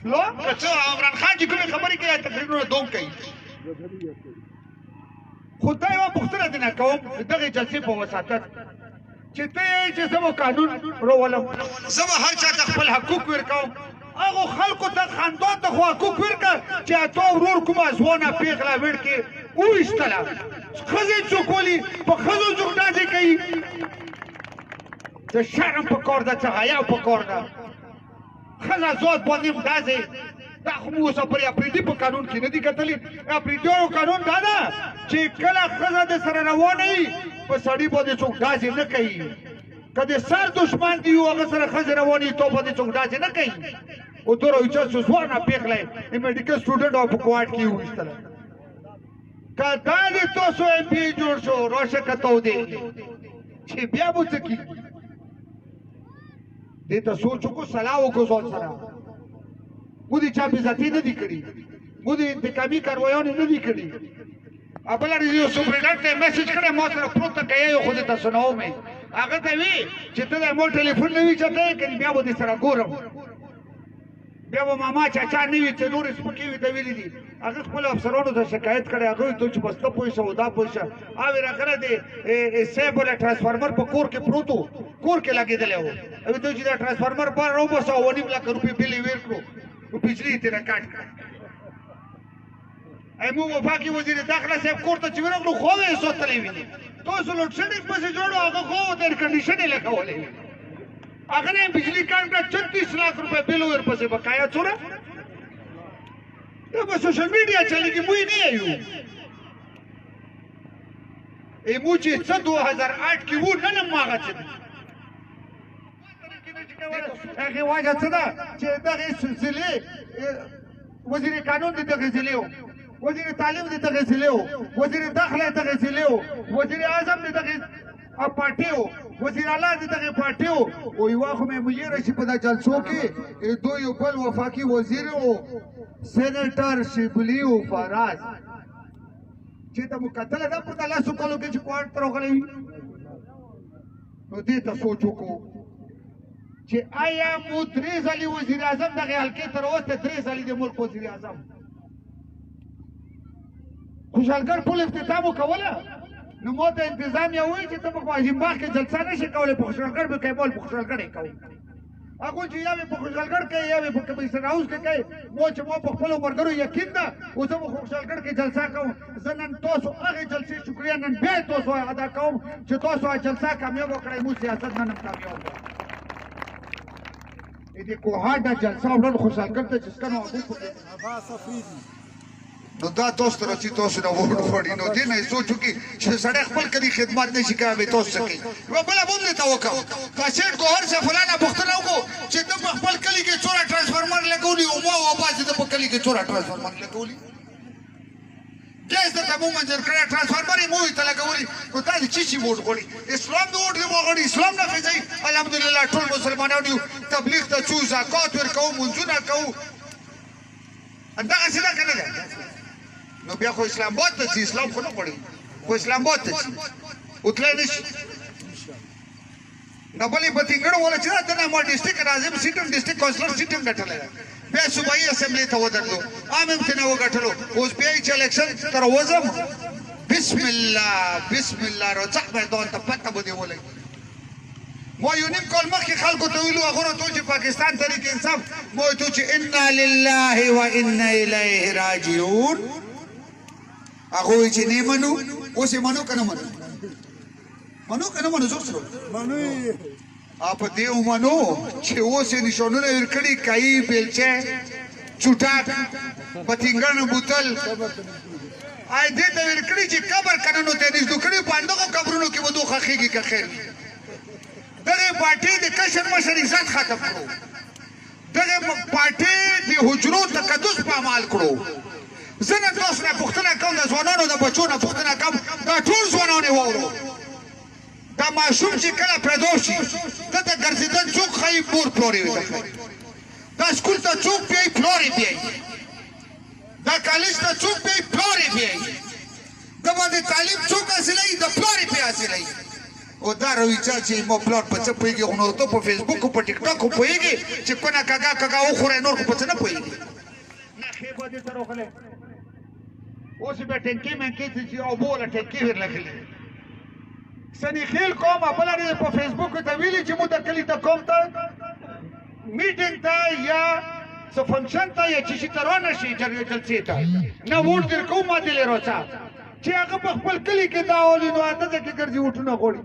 لو که عمران خان چې کومې خبرې کوي تقریرونه دوم کوي خو دا یوه پوښتنه دې نه کوم دغې جلسې په وساطت چې ته یې چې زه به قانون راولم زه به هر چا ته خپل حقوق ورکوم هغو خلکو ته خاندان ته خو حقوق ورکړه چې اتا ورور کومه ځوانه پېغله ویړ کې وویشتله ښځې چوکولي په ښځو جوړډازې کوي د شرم په کار ده څه حیا په کار ده ښځه ذات باندې ډازې دا خو مو اوسه پرې اپریدي په قانون کې نه دي کتلي اپریدیانو قانون دا ده چې کله ښځه د سره روانه وي په سړي باندې څوک ډازې نه کوي که د سر دشمن دي یو هغه سره ښځې روانې وي تو باندې څوک ډازې نه کوي او تو راوچه شو ځوانه پېغله یې میډیکل سټوډنټ او په کوارټ کې یې وویشتله که دا دې تاسو ایم پي جوړ شو راشه کته دی چې بیا به څه کېږي دې ته سوچ وکړو صلاح وکړو ځان سره مو دې چا بېزتي نه دي کړي مو دې انتقامي کاروایانې نه دي کړي بله یو سپرنټ ته میسج کړی ما سره پروت که یې خو دې ته سنوم یې هغه ته وي چې ته د مور ټلیفون نه وي چاته یې کړي بیا به دې سره ګورم بیا به ماما چاچا نه وي چې نورې سپکې وي ته ویلي دي هغه خپلو افسرانو ته شکایت کړی هغه وایي ته چې بس ته پوه شه او دا پوه شه او یې راغلی دی صاحب والا ټرانسفارمر په کور کې پروت و کور کې لګېدلی و او ته چې دا ټرانسفارمر بار راوباسه او 2.5 لکه روپۍ بل یې ویل کړو نو بجلي یې ترې کټ کړه موږ وفاقي وزیر داخله صاحب کور ته چې ورغلو خوب یې سوتلی وي تاسو لوډ شیډینګ پسې جوړو هغه خو د ایر کنډیشن یې لګولی وي هغه نه بجلي کټ کړه 36 लाख روپۍ بل ورپسې بقایا څومره دا به سوشل میډیا چلېږي موږ نه یو موږ چې څه 2008 کې وو نن هم هغه څه دي هغې وجه څه ده چې دغې سلسلې وزیر قانون د دغې ضلعې و وزیر تعلیم د دغې ضلعې و وزیر داخله د دغې ضلعې و وزیر اعظم د دغې پارټي و وزیر اعلی د دغې پارټي و او یوه خو مې مجیره چې په دا جلسو کې دوی یو بل وفاقي وزیر و سینیټر شبلي و فراز چې ته مو کتله ده په دا لسو کالو کې چې کوارټ ته راغلی وي نو دې ته سوچ وکړو چې آیا مو 3 ځلې وزیر اعظم دغې حلقې تر اوسه 3 ځلې د ملک وزیر اعظم خوشحالګر پل افتتاح مو کوله نو ما ته انتظامیه وایي چې ته په عظیم باغ کې جلسه نه شي کولی په خوشحالګر به کوې بول په خوشحالګر یې کوو هغه چې یا به په خوشحالګر کوي یا به په کمیشن هاوس کې کوي مو چې ما په خپلو ملګرو یقین ده اوس زه به خوشحالګر کې جلسه کوم زه نن تاسو هغې جلسې شکریه نن بیا تاسو ادا کوم چې تاسو هغه جلسه کامیابه کړئ موږ سیاست نن هم کامیاب کړو دې کوهاټه جلسه وړل خوشحالګر ته چې سکنو نو دا تاسو ته راځي تاسو نه ووټ وړي نو دې نه یې سوچ وکړي چې سړی خپل کلي خدمت نه شي کولی تاسو څه کوي یوه بله به هم درته وکړم کاشېټ ګوهر صاحب فلانه پوښتنه وکړو چې ته په خپل کلي کې څومره ټرانسفارمر لګولي او ما وباسې ته په کلي کې څومره ټرانسفارمر لګولي ګیس درته مو منظور کړی ټرانسفارمر یې موږ ته لګولي نو تاسې څه شي ووټ غواړي اسلام د ووټ زموږ غواړي اسلام نافظوي الحمدلله ټول مسلمانان یو تبلیغ ته ځو زکات ورکوو مونځونه کوو همدغسې ده که نه ده نو بیا خو اسلام آباد ته ځي اسلام خو نه غواړي خو اسلام آباد ته ځي وتلی نه شي نو بل یې په تینګړو وله چې دا ما ډسټرکټ ناظم سیټ هم ډسټرکټ کونسلر سیټ هم ګټلی ده بیا صوبایي اسمبلۍ ته ودرېدو عام هم ترې نه وګټلو اوس بیا یې چې الیکشن ته راوځم بسم الله رځق میدان ته پته به دې ولګي ما یو نیم کال مخکې خلکو ته ویلو هغو راته چې پاکستان تحریک انصاف ما ورته چې انا لله و انا الیه راجعون هغه وایي چې نه منو اوس یې منو که نه منو منو که نه منو څوک سره منو په دې ومنو چې اوس یې نشانونه ور کړي کایي بیلچه چوټاک پتینګن بوتل آی دې ته ور کړي چې قبر که نه نو ته نږدې کړي په همدغو قبرونو کې به دو ښخېږي که خیر وي دغې پارټۍ د کشر مشر عزت ختم کړو دغې پارټۍ د حجرو تقدس په عمل کړو زه نن تاسو نه پوښتنه کوم د ځوانانو د بچو نه پوښتنه کوم دا ټول ځوانان یې واورو دا ماشوم چې کله پیدا شي ده ته ګرځېدل څوک ښایي مور پلار یې ورته ښایي دا سکول ته څوک بیایي پلار یې بیایي دا کالج ته څوک بیایي پلار یې بیایي ده باندې تعلیم څوک حاصلوي د پلار یې پرې حاصلوي او دا رویچا چې مو پلان په څه پوهېږي خو نو ته په فیسبوک په ټیک ټاک خو پوهېږي چې کونه کږه وخوری نور خو په څه نه پوهېږي نه ښې به دې سره وخلی اوس یې بیا ټینکي منکي چې اوبو والا ټینکي ورلګلي سني خیل کومه بله ورځ په فیسبوک ته ویلي چې موږ د کلي ته کوم ته میټینګ ته یا څه فنکشن ته یا چې شي ته رانه شي جلسې ته نه ووټ در کوم ما دې روڅه چې هغه په خپل کلي کې دا اولي نو هلته کې ګرځي ووټونه غواړي